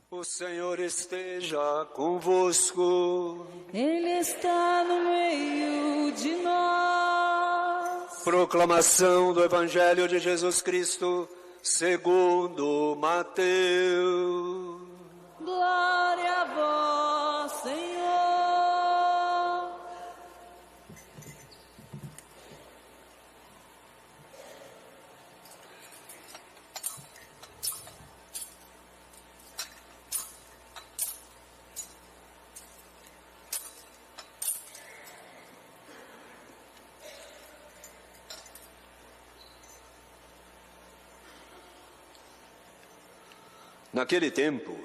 O Senhor esteja convosco. Ele está no meio de nós. Proclamação do Evangelho de Jesus Cristo, segundo Mateus. Glória a vós, Senhor. Naquele tempo,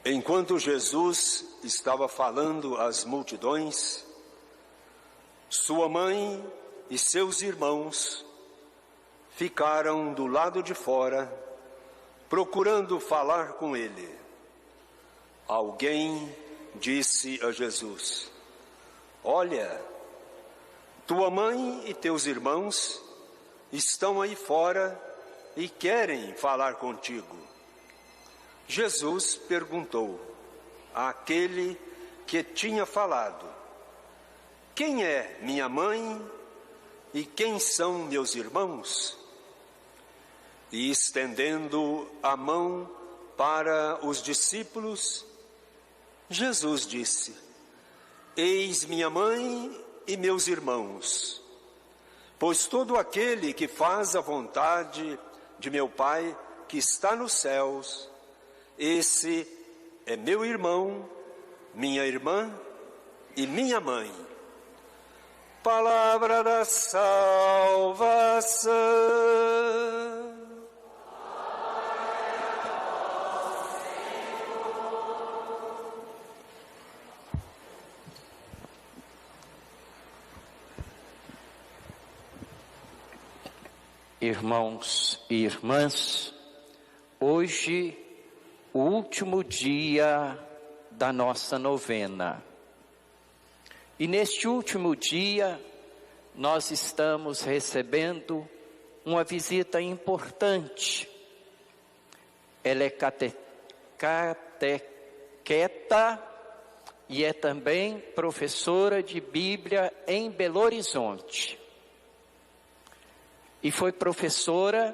enquanto Jesus estava falando às multidões, sua mãe e seus irmãos ficaram do lado de fora, procurando falar com ele. Alguém disse a Jesus: "Olha, tua mãe e teus irmãos estão aí fora e querem falar contigo." Jesus perguntou àquele que tinha falado: "Quem é minha mãe e quem são meus irmãos?" E estendendo a mão para os discípulos, Jesus disse: "Eis minha mãe e meus irmãos, pois todo aquele que faz a vontade de meu Pai que está nos céus, esse é meu irmão, minha irmã e minha mãe." Palavra da salvação. Irmãos e irmãs, hoje, o último dia da nossa novena. E neste último dia, nós estamos recebendo uma visita importante. Ela é catequeta e é também professora de Bíblia em Belo Horizonte. E foi professora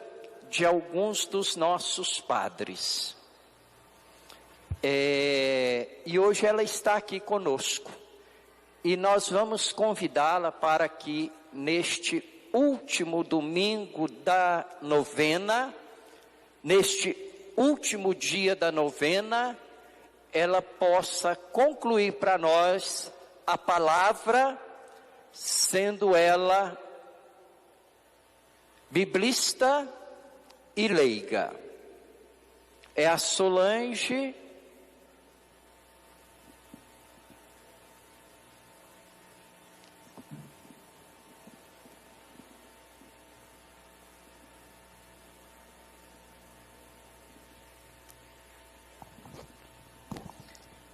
de alguns dos nossos padres. E hoje ela está aqui conosco. E nós vamos convidá-la para que neste último domingo da novena, neste último dia da novena, ela possa concluir para nós a palavra, sendo ela biblista e leiga. É a Solange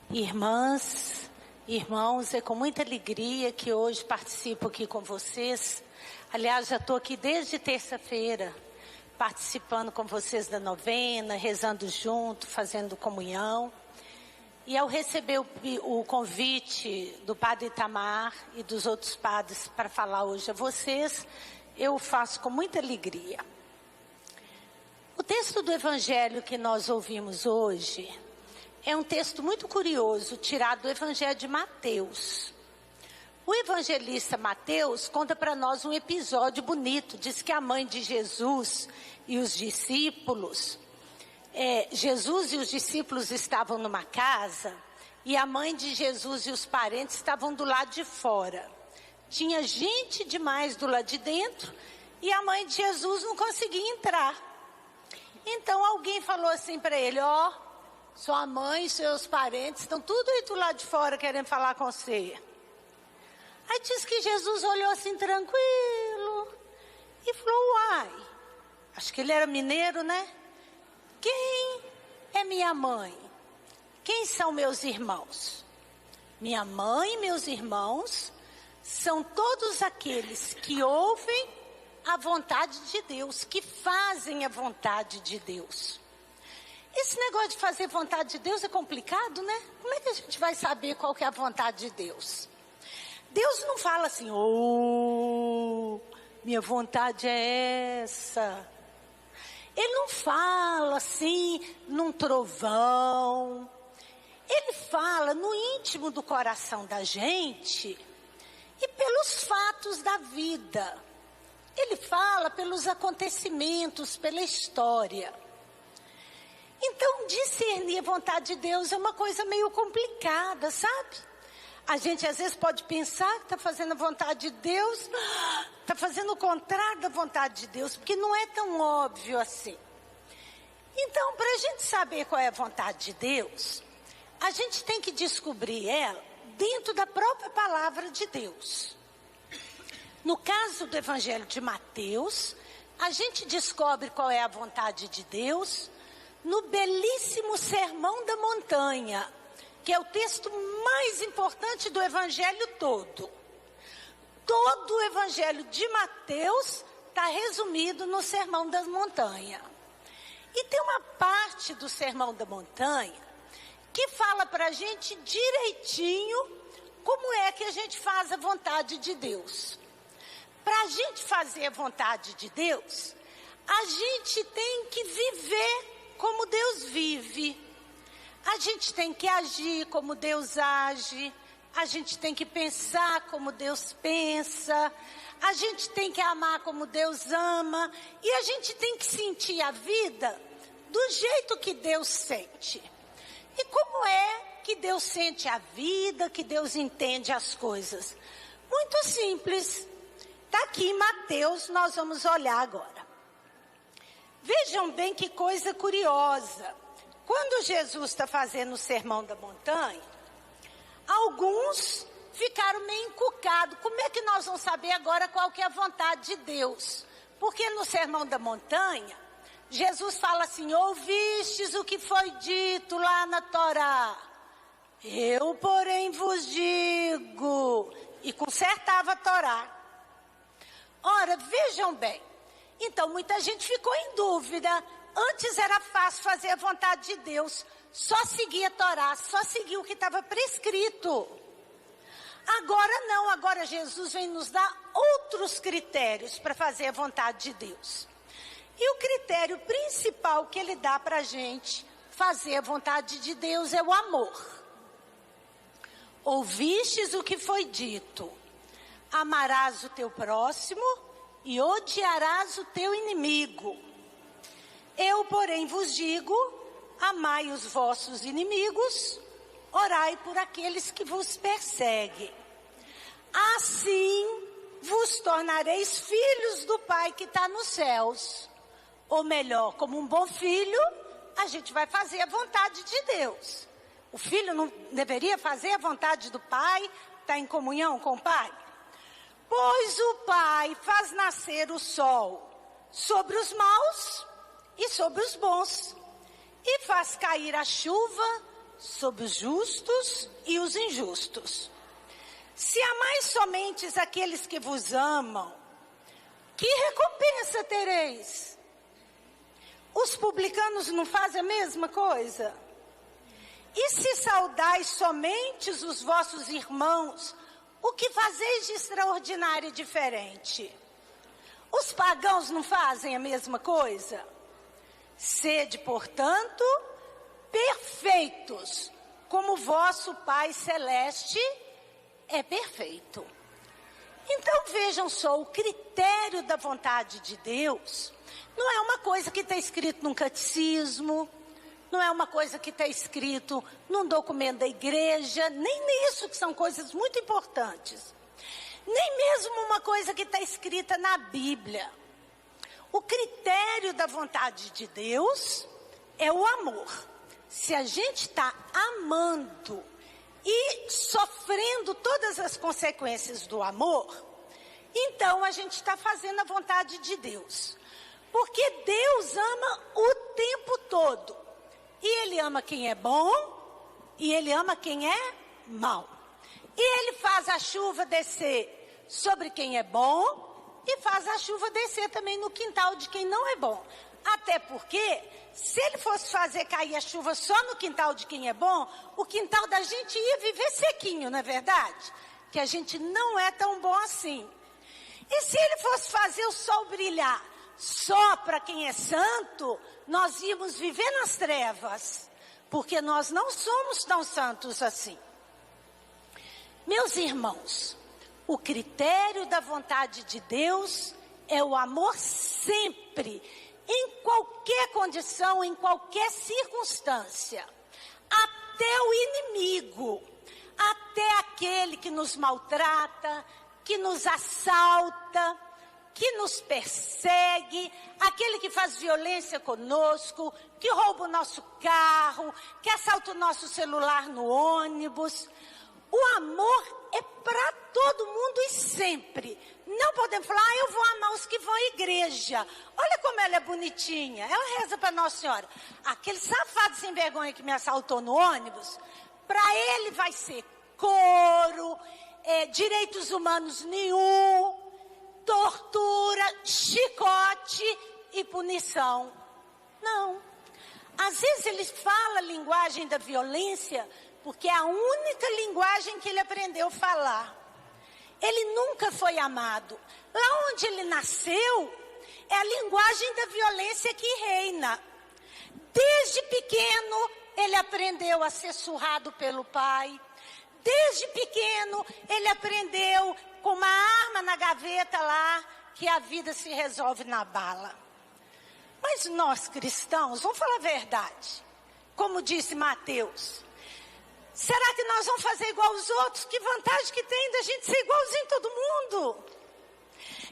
Irmãs, irmãos, é com muita alegria que hoje participo aqui com vocês. Aliás, já estou aqui desde terça-feira, participando com vocês da novena, rezando junto, fazendo comunhão. E ao receber o convite do Padre Itamar e dos outros padres para falar hoje a vocês, eu faço com muita alegria. O texto do Evangelho que nós ouvimos hoje é um texto muito curioso, tirado do Evangelho de Mateus. O evangelista Mateus conta para nós um episódio bonito. Diz que a mãe de Jesus e os discípulos, Jesus e os discípulos estavam numa casa e a mãe de Jesus e os parentes estavam do lado de fora. Tinha gente demais do lado de dentro e a mãe de Jesus não conseguia entrar. Então alguém falou assim para ele: ó, sua mãe e seus parentes estão tudo aí do lado de fora querendo falar com você. Aí diz que Jesus olhou assim tranquilo e falou: uai, acho que ele era mineiro, né? Quem é minha mãe? Quem são meus irmãos? Minha mãe e meus irmãos são todos aqueles que ouvem a vontade de Deus, que fazem a vontade de Deus. esse negócio de fazer vontade de Deus é complicado, né? Como é que a gente vai saber qual que é a vontade de Deus? Deus não fala assim, minha vontade é essa. Ele não fala assim, num trovão. Ele fala no íntimo do coração da gente e pelos fatos da vida. Ele fala pelos acontecimentos, pela história. Então, discernir a vontade de Deus é uma coisa meio complicada, sabe? A gente às vezes pode pensar que está fazendo a vontade de Deus, está fazendo o contrário da vontade de Deus, porque não é tão óbvio assim. Então, para a gente saber qual é a vontade de Deus, a gente tem que descobrir ela dentro da própria palavra de Deus. No caso do Evangelho de Mateus, a gente descobre qual é a vontade de Deus no belíssimo Sermão da Montanha, que é o texto mais importante do Evangelho todo. Todo o Evangelho de Mateus está resumido no Sermão da Montanha. E tem uma parte do Sermão da Montanha que fala para a gente direitinho como é que a gente faz a vontade de Deus. Para a gente fazer a vontade de Deus, a gente tem que viver como Deus vive. A gente tem que agir como Deus age. A gente tem que pensar como Deus pensa. A gente tem que amar como Deus ama. E a gente tem que sentir a vida do jeito que Deus sente. E como é que Deus sente a vida, que Deus entende as coisas? Muito simples. Está aqui em Mateus, nós vamos olhar agora. Vejam bem que coisa curiosa. Quando Jesus está fazendo o Sermão da Montanha, alguns ficaram meio encucados. Como é que nós vamos saber agora qual que é a vontade de Deus? Porque no Sermão da Montanha, Jesus fala assim, ouvistes o que foi dito lá na Torá. Eu, porém, vos digo. E consertava a Torá. Ora, vejam bem. Então, muita gente ficou em dúvida. Antes era fácil fazer a vontade de Deus. Só seguir a Torá, só seguir o que estava prescrito. Agora não, agora Jesus vem nos dar outros critérios para fazer a vontade de Deus. E o critério principal que ele dá para a gente fazer a vontade de Deus é o amor. Ouvistes o que foi dito, amarás o teu próximo e odiarás o teu inimigo. Eu, porém, vos digo, amai os vossos inimigos, orai por aqueles que vos perseguem. Assim vos tornareis filhos do Pai que está nos céus. Ou melhor, como um bom filho, a gente vai fazer a vontade de Deus. O filho não deveria fazer a vontade do Pai, está em comunhão com o Pai? Pois o Pai faz nascer o sol sobre os maus e sobre os bons, e faz cair a chuva sobre os justos e os injustos. Se amais somente aqueles que vos amam, que recompensa tereis? Os publicanos não fazem a mesma coisa? E se saudais somente os vossos irmãos, o que fazeis de extraordinário e diferente? Os pagãos não fazem a mesma coisa? Sede, portanto, perfeitos, como vosso Pai Celeste é perfeito. Então vejam só, o critério da vontade de Deus não é uma coisa que está escrito num catecismo, não é uma coisa que está escrito num documento da igreja, nem nisso, que são coisas muito importantes. Nem mesmo uma coisa que está escrita na Bíblia. O critério da vontade de Deus é o amor. Se a gente está amando e sofrendo todas as consequências do amor, então a gente está fazendo a vontade de Deus. Porque Deus ama o tempo todo. E Ele ama quem é bom e Ele ama quem é mau. E Ele faz a chuva descer sobre quem é bom e faz a chuva descer também no quintal de quem não é bom. Até porque, se ele fosse fazer cair a chuva só no quintal de quem é bom, o quintal da gente ia viver sequinho, não é verdade? Que a gente não é tão bom assim. E se ele fosse fazer o sol brilhar só para quem é santo, nós íamos viver nas trevas, porque nós não somos tão santos assim. Meus irmãos, o critério da vontade de Deus é o amor sempre, em qualquer condição, em qualquer circunstância, até o inimigo, até aquele que nos maltrata, que nos assalta, que nos persegue, aquele que faz violência conosco, que rouba o nosso carro, que assalta o nosso celular no ônibus. O amor é para todo mundo e sempre. Não podemos falar, eu vou amar os que vão à igreja. Olha como ela é bonitinha. Ela reza para Nossa Senhora. Aquele safado sem vergonha que me assaltou no ônibus, para ele vai ser couro, direitos humanos nenhum, tortura, chicote e punição. Não. Às vezes ele fala a linguagem da violência, porque é a única linguagem que ele aprendeu a falar. Ele nunca foi amado. Lá onde ele nasceu, é a linguagem da violência que reina. Desde pequeno, ele aprendeu a ser surrado pelo pai. Desde pequeno, ele aprendeu com uma arma na gaveta lá, que a vida se resolve na bala. Mas nós cristãos, vamos falar a verdade. Como disse Mateus, será que nós vamos fazer igual aos outros? Que vantagem que tem da gente ser igualzinho a todo mundo?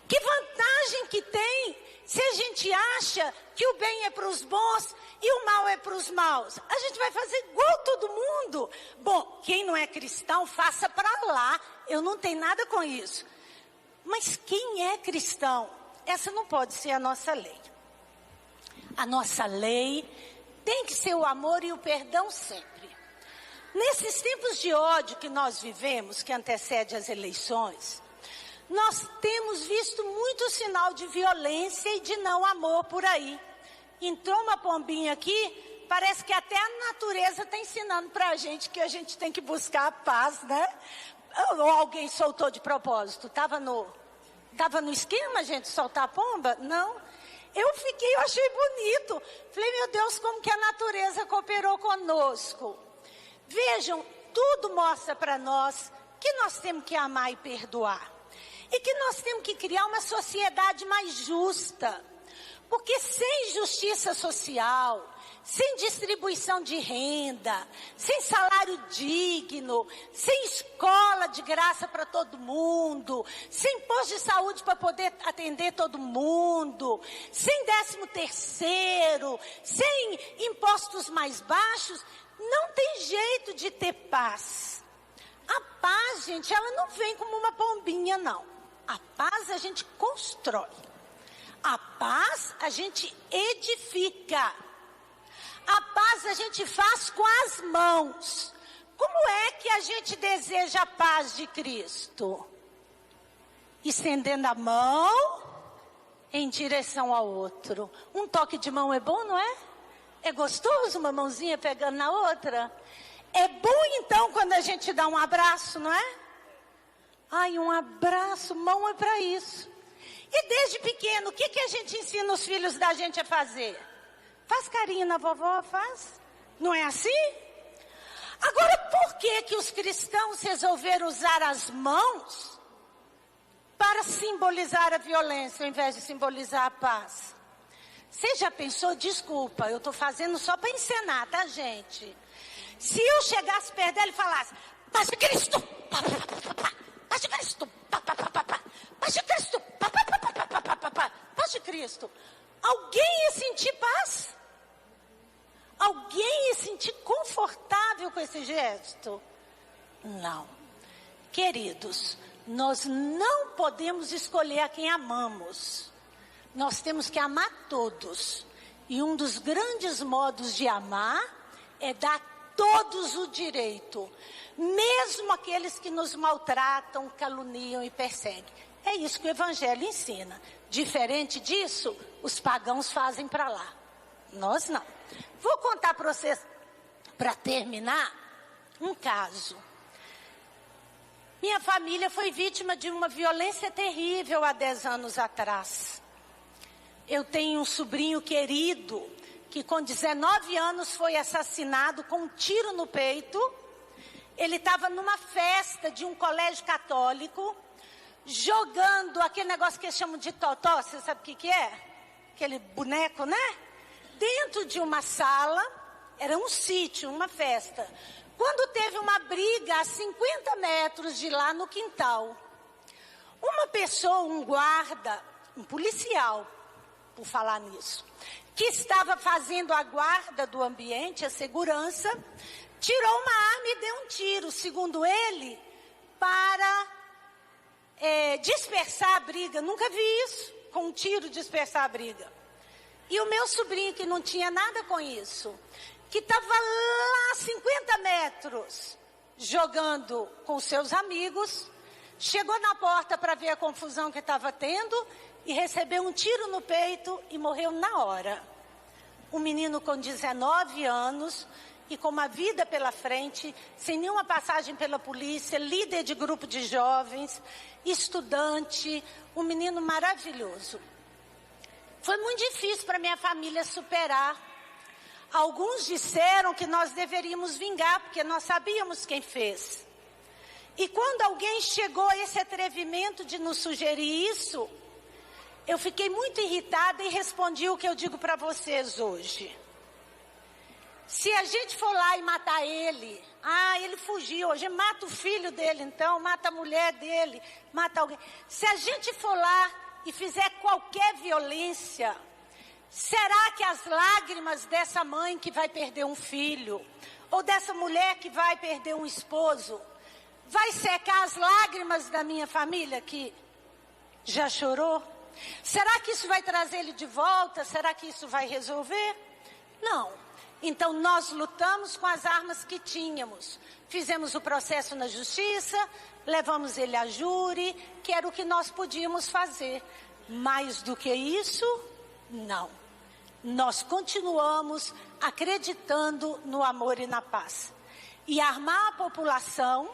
Que vantagem que tem se a gente acha que o bem é para os bons e o mal é para os maus? A gente vai fazer igual todo mundo. Bom, quem não é cristão, faça para lá. Eu não tenho nada com isso. Mas quem é cristão? Essa não pode ser a nossa lei. A nossa lei tem que ser o amor e o perdão sempre. Nesses tempos de ódio que nós vivemos, que antecede as eleições, nós temos visto muito sinal de violência e de não amor por aí. Entrou uma pombinha aqui, parece que até a natureza está ensinando para a gente que a gente tem que buscar a paz, né? Ou alguém soltou de propósito? Estava no esquema, gente, soltar a pomba? Não. Eu achei bonito. Falei, meu Deus, como que a natureza cooperou conosco. Vejam, tudo mostra para nós que nós temos que amar e perdoar. E que nós temos que criar uma sociedade mais justa. Porque sem justiça social, sem distribuição de renda, sem salário digno, sem escola de graça para todo mundo, sem posto de saúde para poder atender todo mundo, sem 13º, sem impostos mais baixos, não tem jeito de ter paz. A paz, gente, ela não vem como uma pombinha, não. A paz a gente constrói. A paz a gente edifica. A paz a gente faz com as mãos. Como é que a gente deseja a paz de Cristo? Estendendo a mão em direção ao outro. Um toque de mão é bom, não é? É gostoso uma mãozinha pegando na outra? É bom então quando a gente dá um abraço, não é? Ai, um abraço, mão é para isso. E desde pequeno, o que a gente ensina os filhos da gente a fazer? Faz carinho na vovó, faz? Não é assim? Agora, por que os cristãos resolveram usar as mãos para simbolizar a violência, ao invés de simbolizar a paz? Você já pensou? Desculpa, eu estou fazendo só para encenar, tá, gente? Se eu chegasse perto dela e falasse, paz de Cristo, paz de Cristo, paz de Cristo, paz de Cristo, alguém ia sentir paz? Alguém ia sentir confortável com esse gesto? Não. Queridos, nós não podemos escolher a quem amamos. Nós temos que amar todos. E um dos grandes modos de amar é dar a todos o direito. Mesmo aqueles que nos maltratam, caluniam e perseguem. É isso que o Evangelho ensina. Diferente disso, os pagãos fazem para lá. Nós não. Vou contar para vocês, para terminar, um caso. Minha família foi vítima de uma violência terrível há 10 anos atrás. Eu tenho um sobrinho querido que com 19 anos foi assassinado com um tiro no peito. Ele estava numa festa de um colégio católico, jogando aquele negócio que eles chamam de totó, você sabe o que é? Aquele boneco, né? Dentro de uma sala, era um sítio, uma festa. Quando teve uma briga a 50 metros de lá no quintal, uma pessoa, um guarda, um policial, por falar nisso, que estava fazendo a guarda do ambiente, a segurança, tirou uma arma e deu um tiro, segundo ele, para dispersar a briga. Nunca vi isso, com um tiro dispersar a briga. E o meu sobrinho, que não tinha nada com isso, que estava lá a 50 metros, jogando com seus amigos, chegou na porta para ver a confusão que estava tendo e recebeu um tiro no peito e morreu na hora. Um menino com 19 anos e com uma vida pela frente, sem nenhuma passagem pela polícia, líder de grupo de jovens, estudante, um menino maravilhoso. Foi muito difícil para minha família superar. Alguns disseram que nós deveríamos vingar, porque nós sabíamos quem fez. E quando alguém chegou a esse atrevimento de nos sugerir isso, eu fiquei muito irritada e respondi o que eu digo para vocês hoje. Se a gente for lá e matar ele, ele fugiu, hoje mata o filho dele então, mata a mulher dele, mata alguém. Se a gente for lá e fizer qualquer violência, será que as lágrimas dessa mãe que vai perder um filho, ou dessa mulher que vai perder um esposo, vai secar as lágrimas da minha família que já chorou? Será que isso vai trazer ele de volta? Será que isso vai resolver? Não. Então nós lutamos com as armas que tínhamos. Fizemos o processo na justiça, levamos ele a júri, que era o que nós podíamos fazer. Mais do que isso, não. Nós continuamos acreditando no amor e na paz. E armar a população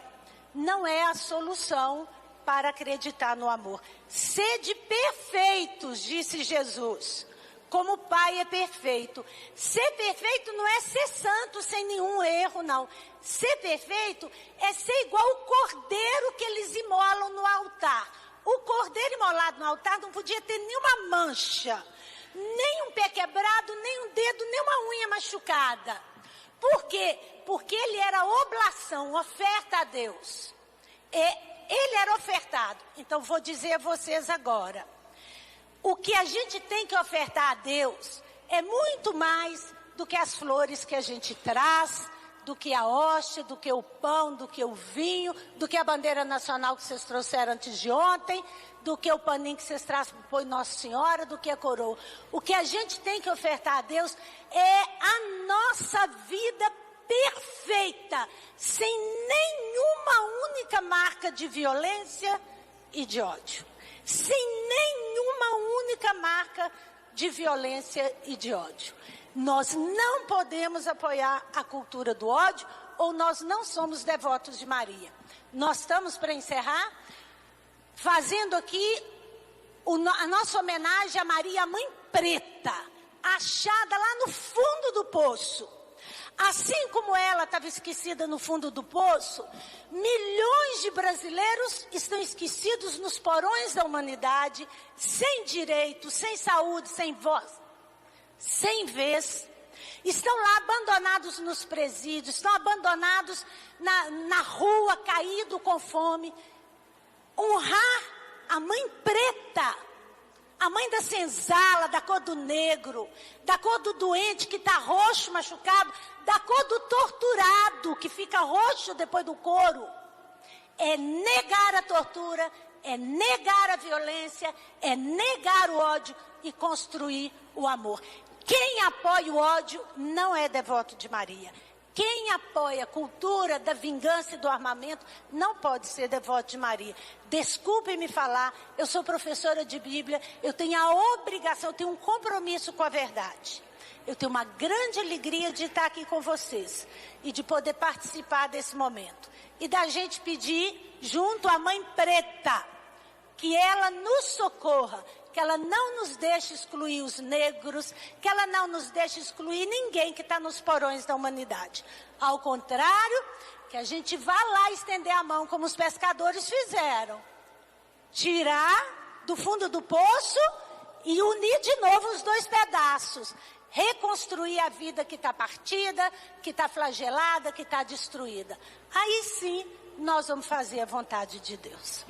não é a solução para acreditar no amor. Sede perfeitos, disse Jesus, como o Pai é perfeito. Ser perfeito não é ser santo sem nenhum erro, não. Ser perfeito é ser igual o cordeiro que eles imolam no altar. O cordeiro imolado no altar não podia ter nenhuma mancha, nem um pé quebrado, nem um dedo, nem uma unha machucada. Por quê? Porque ele era oblação, oferta a Deus. Ele era ofertado. Então vou dizer a vocês agora. O que a gente tem que ofertar a Deus é muito mais do que as flores que a gente traz, do que a hóstia, do que o pão, do que o vinho, do que a bandeira nacional que vocês trouxeram antes de ontem, do que o paninho que vocês trazem para pôr Nossa Senhora, do que a coroa. O que a gente tem que ofertar a Deus é a nossa vida perfeita, sem nenhuma única marca de violência e de ódio. Sem nenhuma única marca de violência e de ódio. Nós não podemos apoiar a cultura do ódio ou nós não somos devotos de Maria. Nós estamos, para encerrar, fazendo aqui a nossa homenagem a Maria, a Mãe Preta, achada lá no fundo do poço. Assim como ela estava esquecida no fundo do poço, milhões de brasileiros estão esquecidos nos porões da humanidade, sem direito, sem saúde, sem voz, sem vez. Estão lá abandonados nos presídios, estão abandonados na rua, caído com fome. Honrar a Mãe Preta, a mãe da senzala, da cor do negro, da cor do doente que está roxo, machucado, da cor do torturado que fica roxo depois do couro, é negar a tortura, é negar a violência, é negar o ódio e construir o amor. Quem apoia o ódio não é devoto de Maria. Quem apoia a cultura da vingança e do armamento não pode ser devoto de Maria. Desculpem me falar, eu sou professora de Bíblia, eu tenho a obrigação, eu tenho um compromisso com a verdade. Eu tenho uma grande alegria de estar aqui com vocês e de poder participar desse momento. E da gente pedir, junto à Mãe Preta, que ela nos socorra, que ela não nos deixe excluir os negros, que ela não nos deixe excluir ninguém que está nos porões da humanidade. Ao contrário, que a gente vá lá estender a mão como os pescadores fizeram. Tirar do fundo do poço e unir de novo os dois pedaços. Reconstruir a vida que está partida, que está flagelada, que está destruída. Aí sim, nós vamos fazer a vontade de Deus.